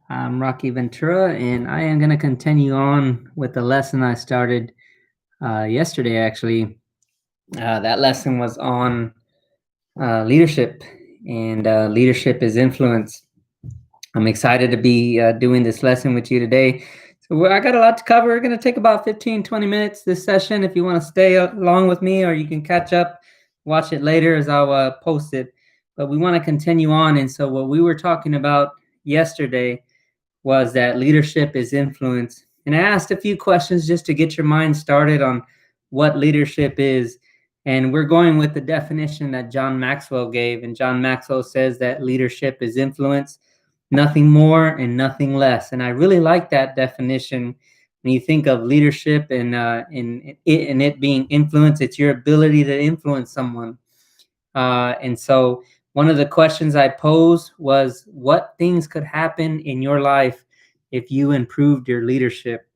I'm Rocky Ventura, and I am going to continue on with the lesson I started yesterday, actually. That lesson was on leadership, and leadership is influence. I'm excited to be doing this lesson with you today. I got a lot to cover. We're going to take about 15-20 minutes this session. If you want to stay along with me, or you can catch up, watch it later as I'll post it. But we want to continue on. And so, what we were talking about yesterday was that leadership is influence. And I asked a few questions just to get your mind started on what leadership is. And we're going with the definition that John Maxwell gave. And John Maxwell says that leadership is influence, nothing more and nothing less. And I really like that definition. When you think of leadership and it being influence, it's your ability to influence someone. And so one of the questions I posed was, what things could happen in your life if you improved your leadership?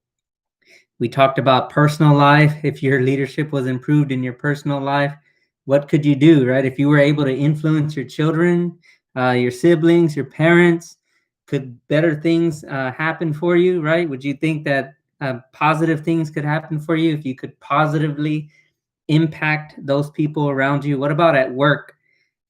We talked about personal life. If your leadership was improved in your personal life, what could you do, right? If you were able to influence your children, your siblings, your parents, could better things happen for you, right? Would you think that positive things could happen for you if you could positively impact those people around you? What about at work?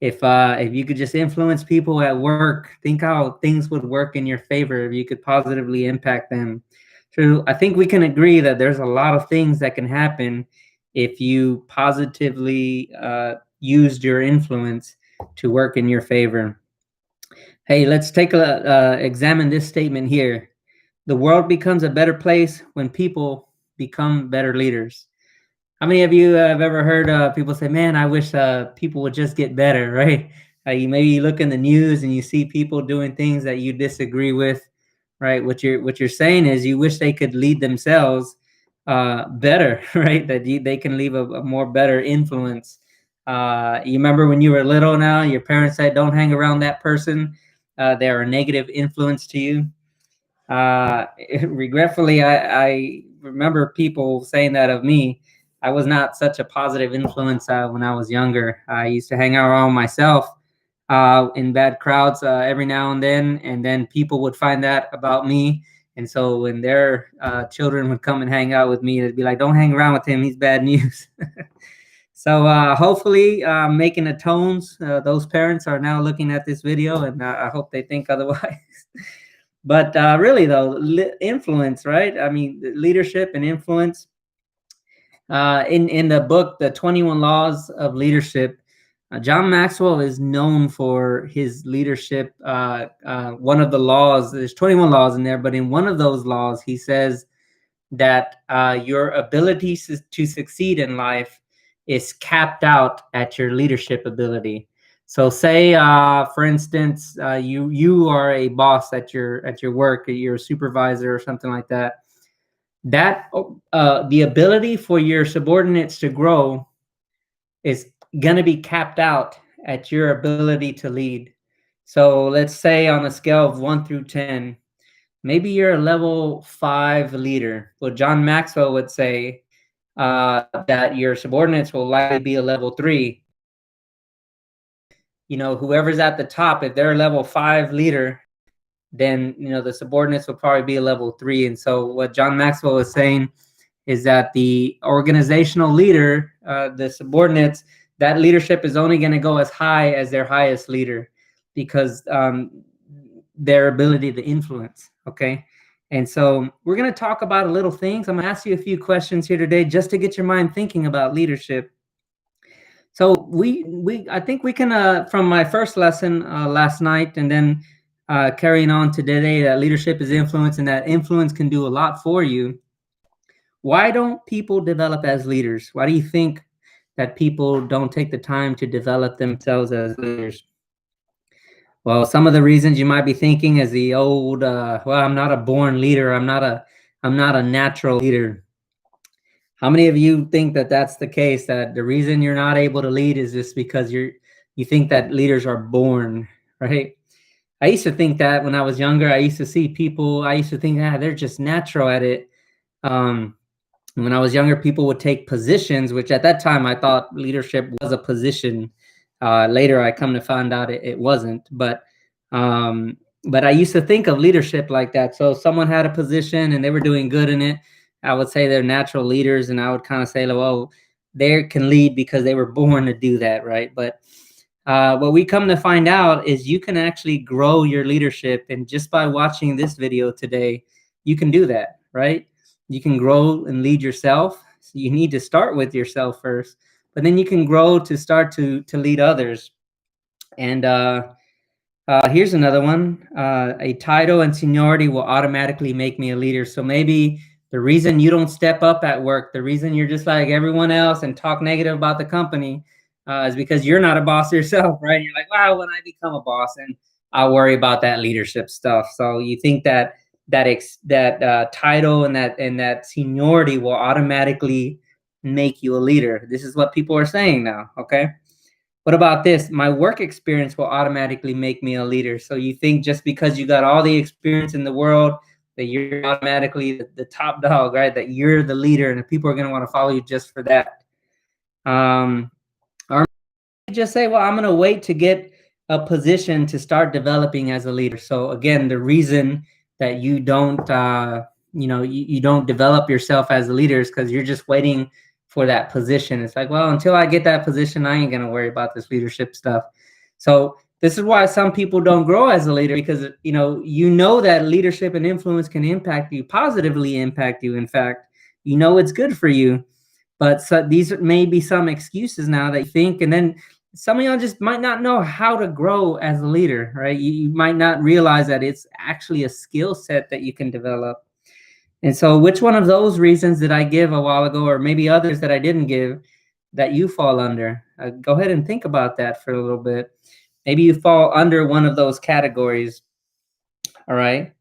If you could just influence people at work, think how things would work in your favor if you could positively impact them. So I think we can agree that there's a lot of things that can happen if you positively used your influence to work in your favor. Hey, let's take a examine this statement here. The world becomes a better place when people become better leaders. How many of you have ever heard people say, man, I wish people would just get better, right? Maybe you look in the news and you see people doing things that you disagree with, right? What you're saying is you wish they could lead themselves better, right? That they can leave a more better influence. You remember when you were little now, your parents said, don't hang around that person. They're a negative influence to you. Regretfully, I remember people saying that of me. I was not such a positive influence when I was younger. I used to hang out around myself in bad crowds every now and then people would find that about me. And so when their children would come and hang out with me, they'd be like, don't hang around with him, he's bad news. So hopefully making the tones, those parents are now looking at this video, and I hope they think otherwise. But really, though, influence, right? I mean, leadership and influence. In the book, The 21 Laws of Leadership, John Maxwell is known for his leadership. One of the laws, there's 21 laws in there, but in one of those laws, he says that your ability to succeed in life is capped out at your leadership ability. So say, for instance, you are a boss at your work, you're a supervisor or something like that. That the ability for your subordinates to grow is going to be capped out at your ability to lead. So let's say on a scale of 1 through 10, maybe you're a level 5 leader. Well, John Maxwell would say that your subordinates will likely be a level 3. Whoever's at the top, if they're a level 5 leader, then the subordinates will probably be a level 3. And so what John Maxwell is saying is that the organizational leader, the subordinates, that leadership is only going to go as high as their highest leader, because their ability to influence. Okay. And so we're going to talk about a little things. I'm going to ask you a few questions here today just to get your mind thinking about leadership. So I think we can, from my first lesson last night, and then carrying on to today, that leadership is influence, and that influence can do a lot for you. Why don't people develop as leaders? Why do you think that people don't take the time to develop themselves as leaders? Well, some of the reasons you might be thinking is the old, well, I'm not a born leader. I'm not a natural leader. How many of you think that that's the case, that the reason you're not able to lead is just because you think that leaders are born, right? I used to think that when I was younger. I used to see people, I used to think, they're just natural at it. When I was younger, people would take positions, which at that time I thought leadership was a position. Later, I come to find out it wasn't. But But I used to think of leadership like that. So if someone had a position and they were doing good in it, I would say they're natural leaders, and I would kind of say, well, they can lead because they were born to do that, right? But what we come to find out is you can actually grow your leadership, and just by watching this video today, you can do that, right? You can grow and lead yourself. So you need to start with yourself first, but then you can grow to start to lead others. And here's another one. A title and seniority will automatically make me a leader. So maybe the reason you don't step up at work, the reason you're just like everyone else and talk negative about the company, is because you're not a boss yourself, right? You're like, wow, when I become a boss, and I'll worry about that leadership stuff. So you think that title and that seniority will automatically make you a leader. This is what people are saying now. Okay. What about this? My work experience will automatically make me a leader. So you think just because you got all the experience in the world that you're automatically the top dog, right? That you're the leader and people are going to want to follow you just for that. Or just say, well, I'm going to wait to get a position to start developing as a leader. So again, the reason that you don't, you don't develop yourself as a leader is because you're just waiting for that position. It's like, well, until I get that position, I ain't going to worry about this leadership stuff. So this is why some people don't grow as a leader, because you know that leadership and influence can impact you, positively impact you. In fact, it's good for you. But so these may be some excuses now that you think, and then some of y'all just might not know how to grow as a leader, right? You might not realize that it's actually a skill set that you can develop. And so which one of those reasons did I give a while ago, or maybe others that I didn't give, that you fall under? Go ahead and think about that for a little bit. Maybe you fall under one of those categories. All right.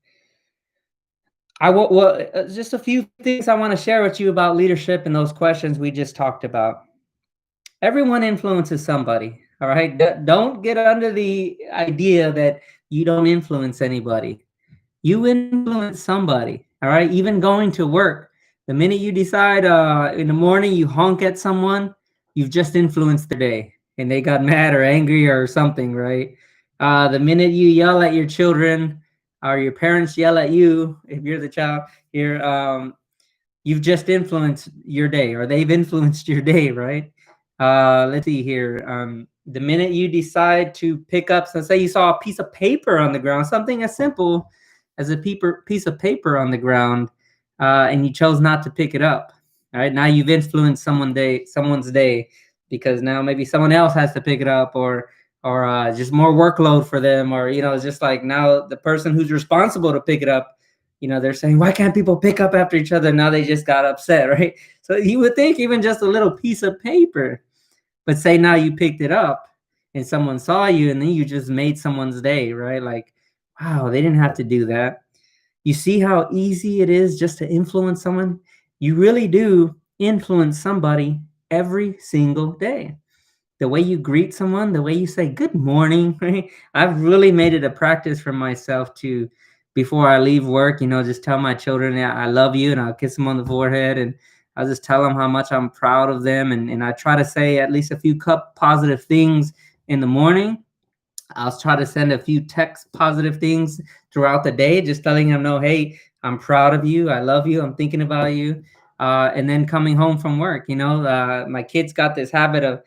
Just a few things I want to share with you about leadership and those questions we just talked about. Everyone influences somebody. All right. Don't get under the idea that you don't influence anybody. You influence somebody. All right. Even going to work, the minute you decide in the morning you honk at someone, you've just influenced their day and they got mad or angry or something, right? The minute you yell at your children or your parents yell at you, if you're the child, you've just influenced your day, or they've influenced your day, right? Let's see here. The minute you decide to pick up, so say you saw a piece of paper on the ground, something as simple as a piece of paper on the ground, and you chose not to pick it up. All right, now you've influenced someone's day, because now maybe someone else has to pick it up, or just more workload for them, or it's just like now the person who's responsible to pick it up, they're saying, why can't people pick up after each other? Now they just got upset, right? So you would think even just a little piece of paper, but say now you picked it up and someone saw you and then you just made someone's day, right? Like, wow, they didn't have to do that. You see how easy it is just to influence someone? You really do influence somebody every single day. The way you greet someone, the way you say good morning, right? I've really made it a practice for myself to, before I leave work, just tell my children, yeah, I love you, and I'll kiss them on the forehead, and I'll just tell them how much I'm proud of them, and I try to say at least a few positive things in the morning. I'll try to send a few text positive things throughout the day, just letting them know, hey, I'm proud of you. I love you. I'm thinking about you. And then coming home from work, my kids got this habit of,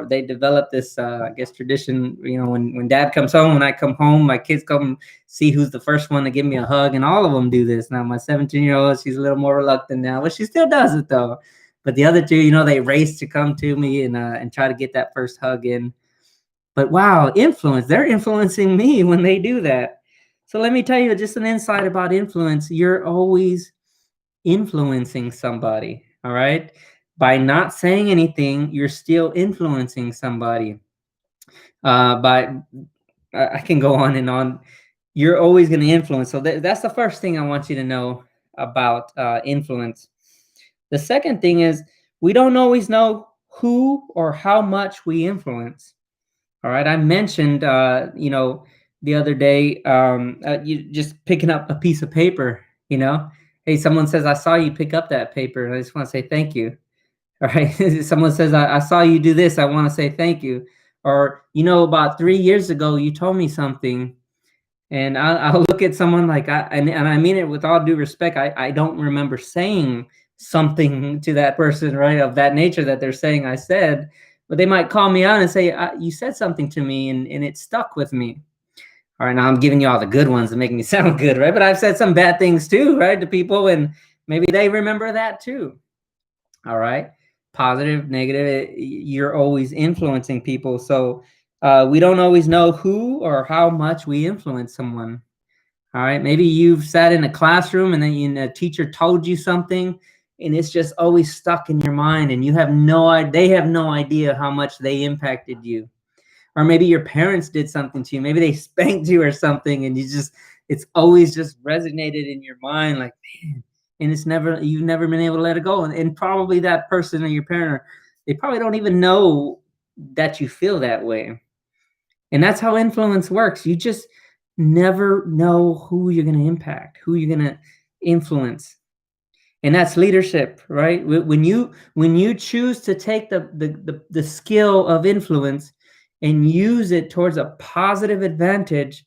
they developed this, I guess, tradition, when dad comes home, when I come home, my kids come see who's the first one to give me a hug, and all of them do this. Now, my 17-year-old, she's a little more reluctant now, but she still does it though. But the other two, they race to come to me and try to get that first hug in. But wow, influence, they're influencing me when they do that. So let me tell you just an insight about influence. You're always influencing somebody, all right? By not saying anything, you're still influencing somebody. I can go on and on. You're always going to influence. So that's the first thing I want you to know about influence. The second thing is, we don't always know who or how much we influence. All right. I mentioned, the other day, you just picking up a piece of paper, hey, someone says, I saw you pick up that paper, and I just want to say thank you. All right. Someone says, I saw you do this. I want to say thank you. Or, about 3 years ago, you told me something, And I'll look at someone like and I mean it with all due respect. I don't remember saying something to that person, right, of that nature that they're saying I said, but they might call me out and say, "You said something to me, and it stuck with me." All right, now I'm giving you all the good ones to make me sound good, right? But I've said some bad things too, right, to people, and maybe they remember that too. All right, positive, negative. You're always influencing people, so we don't always know who or how much we influence someone. All right, maybe you've sat in a classroom and then a teacher told you something, and it's just always stuck in your mind, and you have no idea. They have no idea how much they impacted you. Or maybe your parents did something to you. Maybe they spanked you or something, and it's always just resonated in your mind, like, man, and you've never been able to let it go. And probably that person or your parent, they probably don't even know that you feel that way. And that's how influence works. You just never know who you're going to impact, who you're going to influence. And that's leadership, right? When you choose to take the skill of influence and use it towards a positive advantage,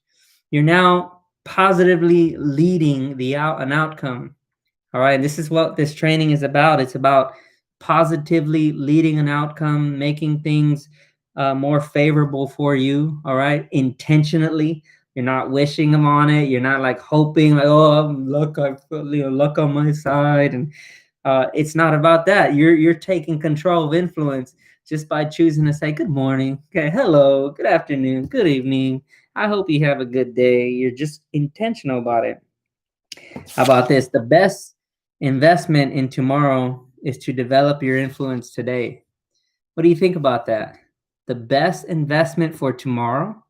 you're now positively leading an outcome. All right, this is what this training is about. It's about positively leading an outcome, making things more favorable for you. All right, intentionally. You're not wishing them on it. You're not like hoping, like, oh, luck, I feel, luck on my side, and it's not about that. You're taking control of influence just by choosing to say good morning, okay, hello, good afternoon, good evening. I hope you have a good day. You're just intentional about it. How about this? The best investment in tomorrow is to develop your influence today. What do you think about that? The best investment for tomorrow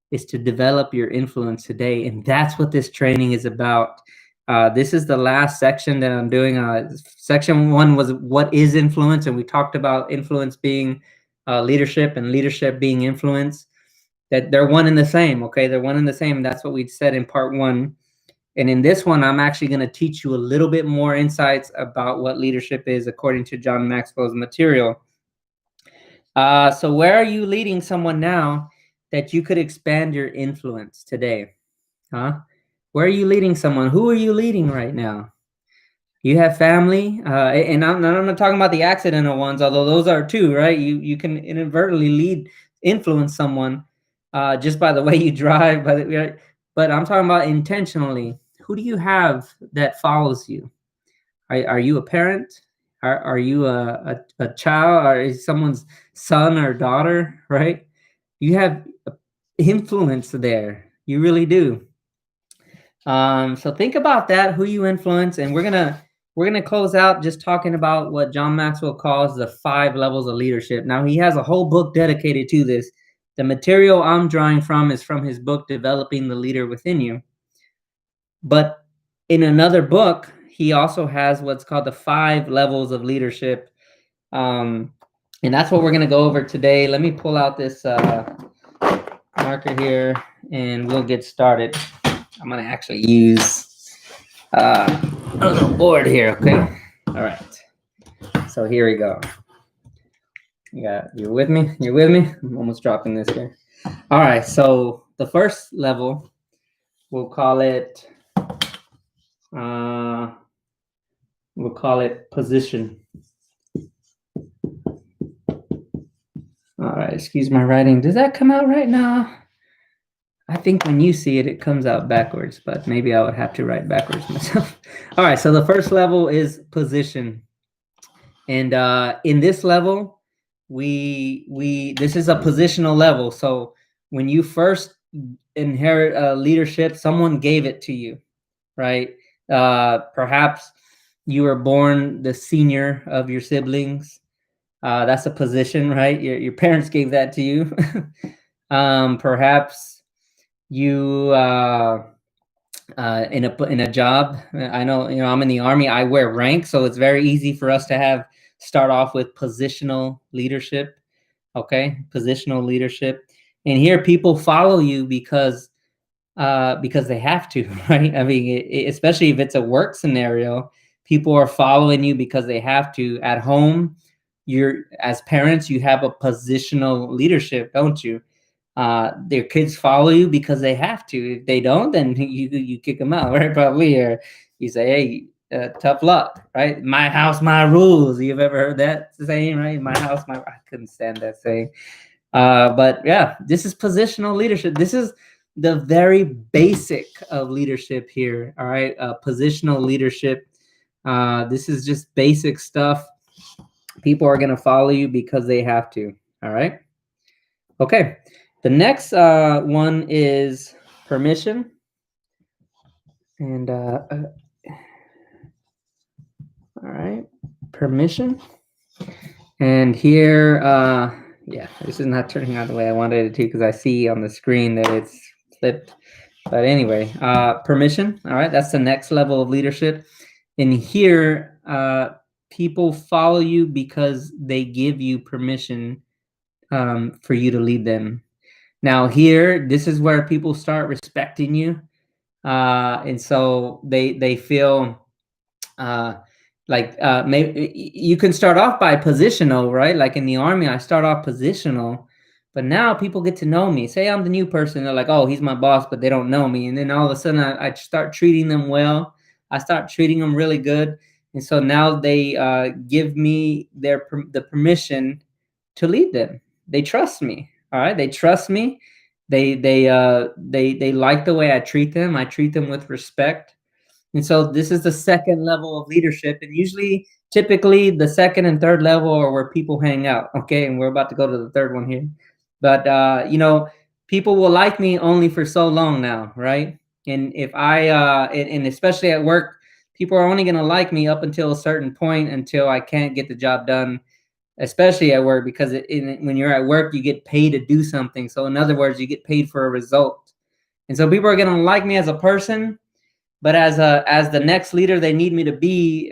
is to develop your influence today. And that's what this training is about. This is the last section that I'm doing. Section 1 was what is influence, and we talked about influence being leadership and leadership being influence. That they're one and the same, okay? They're one and the same. That's what we said in part 1. And in this one, I'm actually going to teach you a little bit more insights about what leadership is according to John Maxwell's material. So where are you leading someone now that you could expand your influence today? Huh? Where are you leading someone? Who are you leading right now? You have family, and I'm not talking about the accidental ones, although those are too, right? You can inadvertently influence someone just by the way you drive, but I'm talking about intentionally. Who do you have that follows you? Are you a parent? Are you a child? Or is someone's son or daughter, right? You have influence there. You really do. So think about that, who you influence, and we're gonna close out just talking about what John Maxwell calls the 5 levels of leadership. Now he has a whole book dedicated to this. The material I'm drawing from is from his book, Developing the Leader Within You. But in another book, he also has what's called the 5 levels of leadership. And that's what we're gonna go over today. Let me pull out this marker here and we'll get started. I'm gonna actually use a little board here, okay? All right. So here we go. You're with me? You're with me? I'm almost dropping this here. All right. So the first level, we'll call it position. All right. Excuse my writing. Does that come out right now? I think when you see it, it comes out backwards, but maybe I would have to write backwards myself. All right, so the first level is position. And in this level, this is a positional level. So when you first inherit leadership, someone gave it to you, right? Perhaps you were born the senior of your siblings. That's a position, right? Your parents gave that to you. Perhaps you in a job. I know, I'm in the Army. I wear rank, so it's very easy for us to start off with positional leadership. Okay, positional leadership, and here people follow you because they have to, right? I mean, especially if it's a work scenario, people are following you because they have to. At home, as parents, you have a positional leadership, don't you? Their kids follow you because they have to. If they don't, then you kick them out, right? Probably, or you say, hey, tough luck, right? My house, my rules. You've ever heard that saying, right? My house, my. I couldn't stand that saying. But yeah, this is positional leadership. This is the very basic of leadership here. All right, positional leadership. This is just basic stuff. People are going to follow you because they have to. All right. Okay. The next one is permission. And all right, permission. And here, yeah, this is not turning out the way I wanted it to because I see on the screen that it's flipped. But anyway, permission. All right, that's the next level of leadership. And here, people follow you because they give you permission for you to lead them. Now, here, this is where people start respecting you, and so they feel maybe you can start off by positional, right? Like in the army, I start off positional, but now people get to know me. Say I'm the new person, they're like, oh, he's my boss, but they don't know me. And then all of a sudden I start treating them well. I start treating them really good. And so now they give me the permission to lead them. They trust me. All right. They trust me. They like the way I treat them. I treat them with respect. And so this is the second level of leadership. And usually, typically, the second and third level are where people hang out. Okay. And we're about to go to the third one here. But, people will like me only for so long now. Right. And if and especially at work, people are only going to like me up until a certain point until I can't get the job done, especially at work, because when you're at work, you get paid to do something. So, in other words, you get paid for a result. And so people are going to like me as a person, but as the next leader they need me to be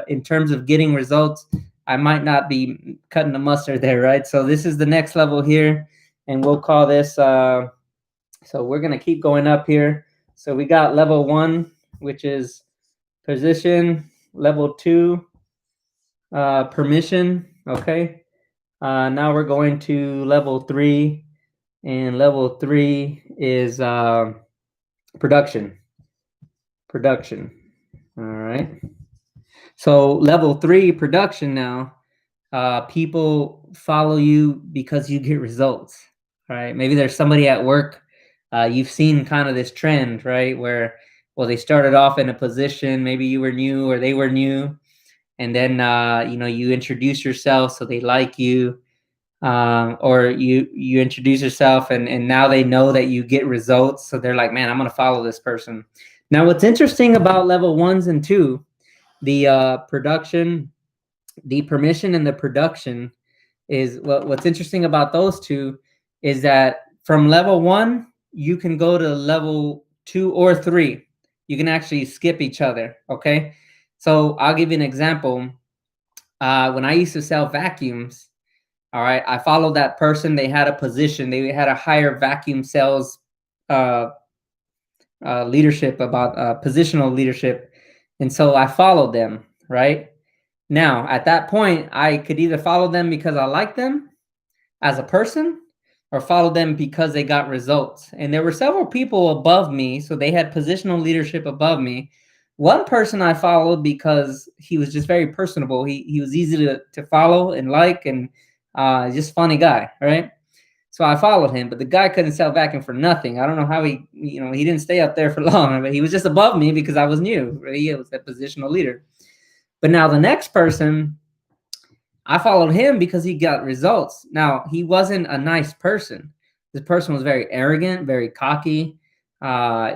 in terms of getting results, I might not be cutting the mustard there, right? So this is the next level here, and we'll call this. So we're gonna keep going up here. So we got level 1, which is position. Level 2, permission. Okay. Now we're going to level 3, and level 3 is production. All right. So level 3, production now, people follow you because you get results. All right. Maybe there's somebody at work. You've seen kind of this trend, right? Where, well, they started off in a position, maybe you were new or they were new. And then, you introduce yourself so they like you. Or you introduce yourself and now they know that you get results. So they're like, man, I'm going to follow this person. Now, what's interesting about level 1s and 2, the production, the permission and the production is what's interesting about those two is that from level 1, you can go to level 2 or 3. You can actually skip each other. Okay. So I'll give you an example. When I used to sell vacuums, all right, I followed that person. They had a position. They had a higher vacuum sales leadership, about positional leadership. And so I followed them, right? Now, at that point, I could either follow them because I like them as a person or follow them because they got results. And there were several people above me, so they had positional leadership above me. One person I followed because he was just very personable. He was easy to follow and like, and just funny guy, right? So I followed him, but the guy couldn't sell vacuum for nothing. I don't know how he didn't stay up there for long, but he was just above me because I was new. Right? He was a positional leader. But now the next person, I followed him because he got results. Now, he wasn't a nice person. This person was very arrogant, very cocky. That's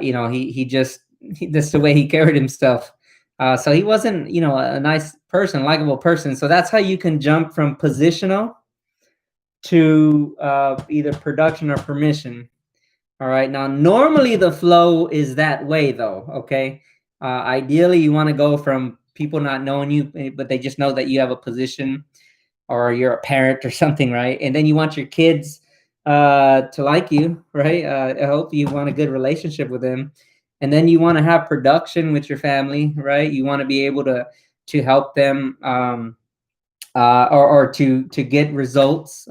the way he carried himself. So he wasn't, a nice person, likable person. So that's how you can jump from positional to either production or permission. All right. Now, normally the flow is that way, though. Okay. Ideally, you want to go from people not knowing you, but they just know that you have a position or you're a parent or something, right? And then you want your kids to like you, right? I hope you want a good relationship with them. And then you want to have production with your family, right? You want to be able to help them or to get results.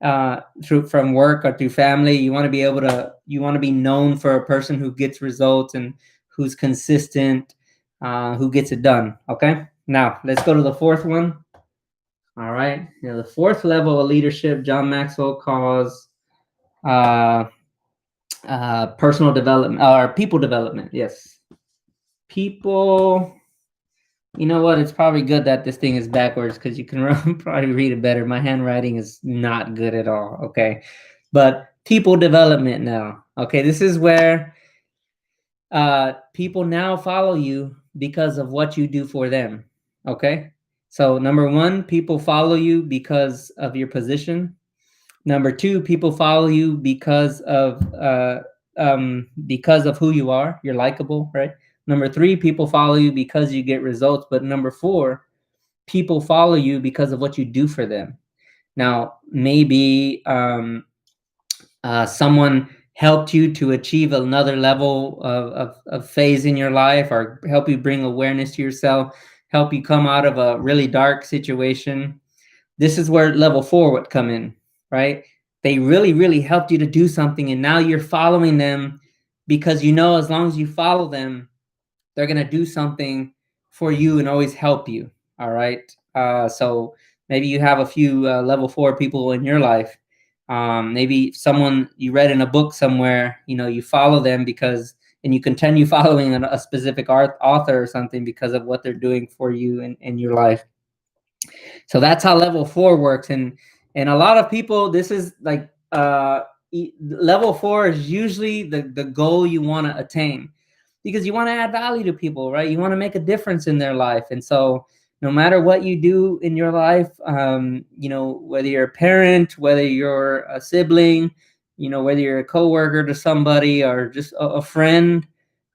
from work or through family. You want to be known for a person who gets results and who's consistent, who gets it done. Okay, now let's go to the fourth one. All right, the fourth level of leadership John Maxwell calls personal development or people development. Yes, people. You know what? It's probably good that this thing is backwards because you can probably read it better. My handwriting is not good at all. Okay. But people development now. Okay. This is where people now follow you because of what you do for them. Okay. So, number one, people follow you because of your position. Number two, people follow you because of who you are. You're likable, right? Number three, people follow you because you get results. But number four, people follow you because of what you do for them. Now, maybe someone helped you to achieve another level of phase in your life, or help you bring awareness to yourself, help you come out of a really dark situation. This is where level 4 would come in, right? They really, really helped you to do something, and now you're following them because you know as long as you follow them, they're going to do something for you and always help you. All right. So maybe you have a few level 4 people in your life. Maybe someone you read in a book somewhere, you follow them and you continue following a specific author or something because of what they're doing for you in your life. So that's how level 4 works. And a lot of people, this is like level 4 is usually the goal you want to attain, because you want to add value to people, right? You want to make a difference in their life. And so no matter what you do in your life, whether you're a parent, whether you're a sibling, whether you're a coworker to somebody or just a friend,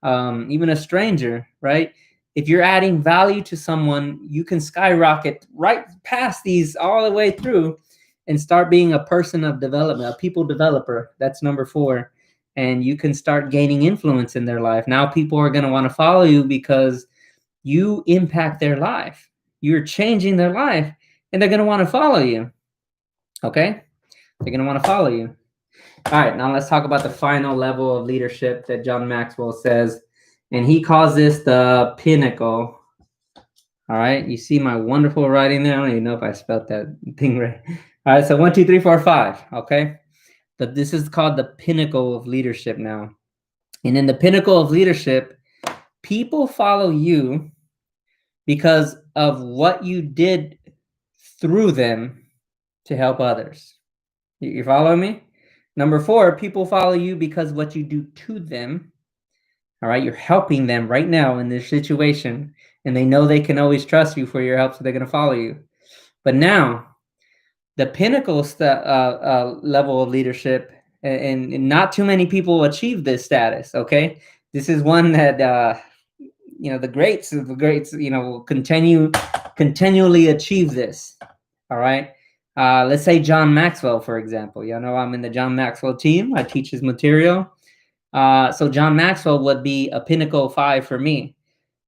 even a stranger, right? If you're adding value to someone, you can skyrocket right past these all the way through and start being a person of development, a people developer. That's number 4. And you can start gaining influence in their life. Now people are going to want to follow you because you impact their life. You're changing their life, and they're going to want to follow you. Okay? They're going to want to follow you. All right, now let's talk about the final level of leadership that John Maxwell says, and he calls this the Pinnacle. All right, you see my wonderful writing there? I don't even know if I spelled that thing right. All right, so 1, 2, 3, 4, 5. Okay, but this is called the Pinnacle of leadership now. And in the Pinnacle of leadership, people follow you because of what you did through them to help others. You follow me? Number 4, people follow you because what you do to them. All right, you're helping them right now in this situation, and they know they can always trust you for your help, so they're going to follow you. But now, the pinnacle level of leadership, and not too many people achieve this status. Okay, this is one that the greats of the greats, will continually achieve this. All right. Let's say John Maxwell, for example. I'm in the John Maxwell team. I teach his material. So John Maxwell would be a Pinnacle 5 for me,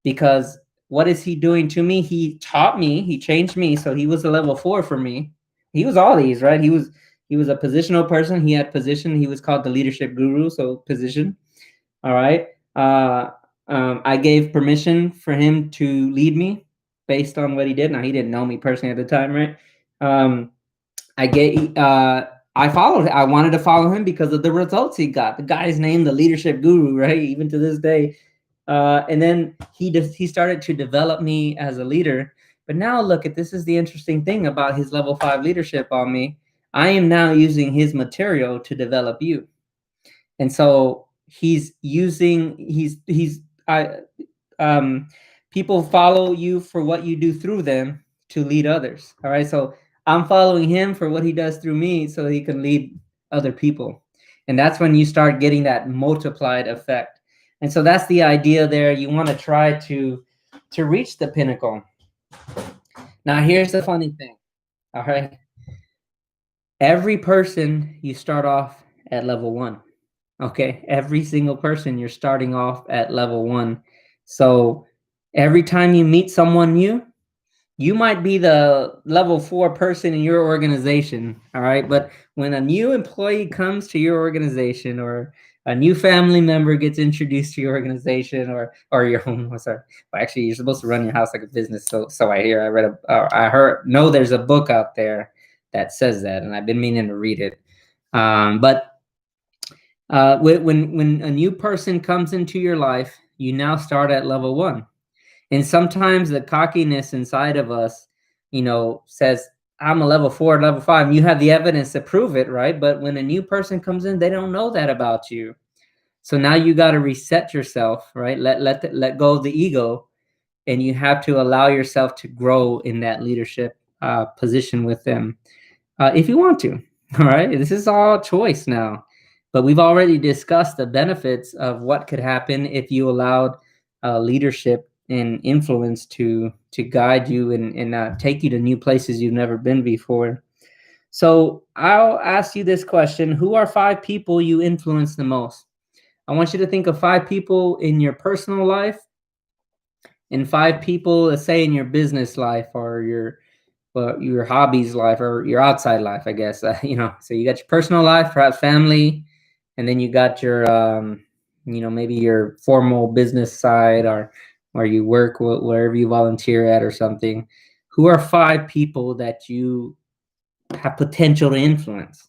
because what is he doing to me? He taught me, he changed me. So he was a level 4 for me. He was all these, right? He was a positional person. He had position. He was called the leadership guru. So position. All right. I gave permission for him to lead me based on what he did. Now, he didn't know me personally at the time, right? I followed. I wanted to follow him because of the results he got. The guy's named the leadership guru, right? Even to this day. And then he started to develop me as a leader. But now look this is the interesting thing about his level 5 leadership on me. I am now using his material to develop you. And so people follow you for what you do through them to lead others. All right. So I'm following him for what he does through me so he can lead other people. And that's when you start getting that multiplied effect. And so that's the idea there. You want to try to reach the pinnacle. Now, here's the funny thing. All right. Every person, you start off at level 1. Okay. Every single person, you're starting off at level 1. So every time you meet someone new, You might be the level 4 person in your organization, all right? But when a new employee comes to your organization, or a new family member gets introduced to your organization, or your home, sorry. Well, actually, you're supposed to run your house like a business. So I hear, I heard, no, there's a book out there that says that, and I've been meaning to read it. But when a new person comes into your life, you now start at level 1. And sometimes the cockiness inside of us, says, I'm a level 4, level 5. And you have the evidence to prove it, right? But when a new person comes in, they don't know that about you. So now you got to reset yourself, right? Let go of the ego, and you have to allow yourself to grow in that leadership position with them, if you want to. All right, this is all choice now, but we've already discussed the benefits of what could happen if you allowed leadership and influence to guide you and take you to new places you've never been before. So I'll ask you this question: who are 5 people you influence the most? I want you to think of 5 people in your personal life and 5 people, let's say, in your business life, or your hobbies life, or your outside life, I guess. So you got your personal life, perhaps family, and then you got your, maybe your formal business side, or you work wherever you volunteer at or something. Who are 5 people that you have potential to influence?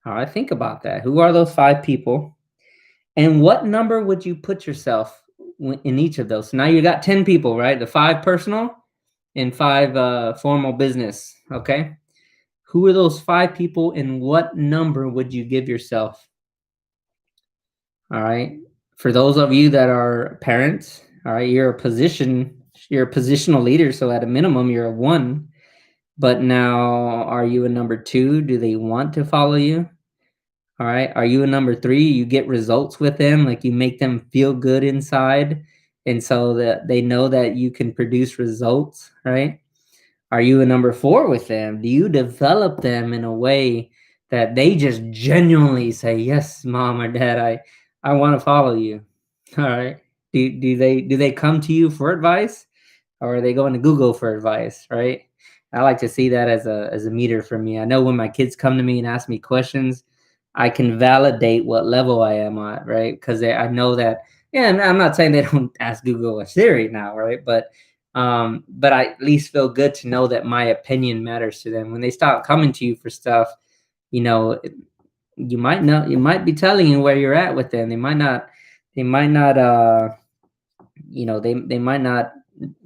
All right, think about that. Who are those 5 people? And what number would you put yourself in each of those? So now you got 10 people, right? The 5 personal and 5 formal business. Okay. Who are those 5 people, and what number would you give yourself? All right. For those of you that are parents, all right, you're a positional leader. So at a minimum, you're a 1. But now, are you a number 2? Do they want to follow you? All right. Are you a number 3? You get results with them, like you make them feel good inside. And so that they know that you can produce results, right? Are you a number 4 with them? Do you develop them in a way that they just genuinely say, yes, mom or dad, I want to follow you? All right. Do they come to you for advice, or are they going to Google for advice, right? I like to see that as a meter for me. I know when my kids come to me and ask me questions, I can validate what level I am at, right? Because I know that, yeah, and I'm not saying they don't ask Google or Siri now, right? But I at least feel good to know that my opinion matters to them. When they start coming to you for stuff, you know, you might be telling you where you're at with them. They might not, they might not,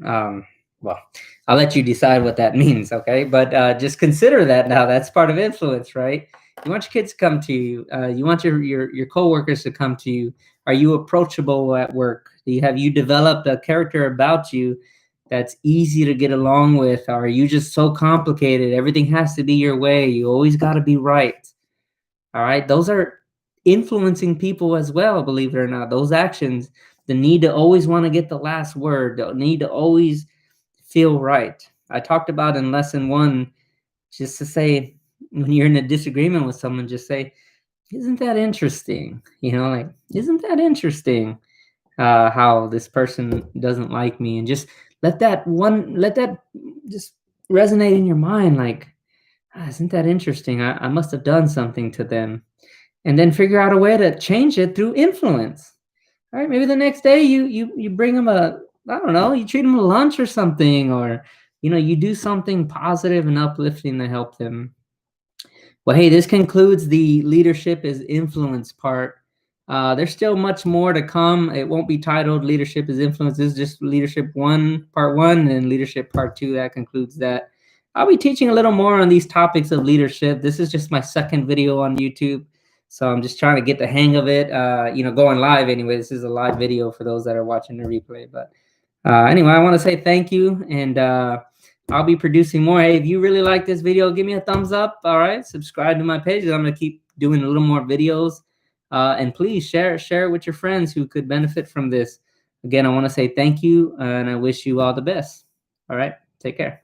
um, well, I'll let you decide what that means, okay? But just consider that now. That's part of influence, right? You want your kids to come to you. You want your coworkers to come to you. Are you approachable at work? Have you developed a character about you that's easy to get along with? Or are you just so complicated? Everything has to be your way. You always got to be right. All right. Those are influencing people as well, believe it or not. Those actions, the need to always want to get the last word, the need to always feel right. I talked about in lesson 1, just to say, when you're in a disagreement with someone, just say, isn't that interesting? Like, isn't that interesting how this person doesn't like me? And just let that just resonate in your mind. Like, isn't that interesting? I must have done something to them. And then figure out a way to change it through influence. All right, maybe the next day you bring them I don't know, you treat them to lunch or something, or you do something positive and uplifting to help them. Well, hey, this concludes the leadership is influence part. There's still much more to come. It won't be titled Leadership is Influence. This is just Leadership 1, Part 1, and Leadership Part 2. That concludes that. I'll be teaching a little more on these topics of leadership. This is just my second video on YouTube, so I'm just trying to get the hang of it. Going live anyway. This is a live video for those that are watching the replay. But anyway, I want to say thank you, and I'll be producing more. Hey, if you really like this video, give me a thumbs up. All right, subscribe to my page. I'm going to keep doing a little more videos. And please share it with your friends who could benefit from this. Again, I want to say thank you, and I wish you all the best. All right, take care.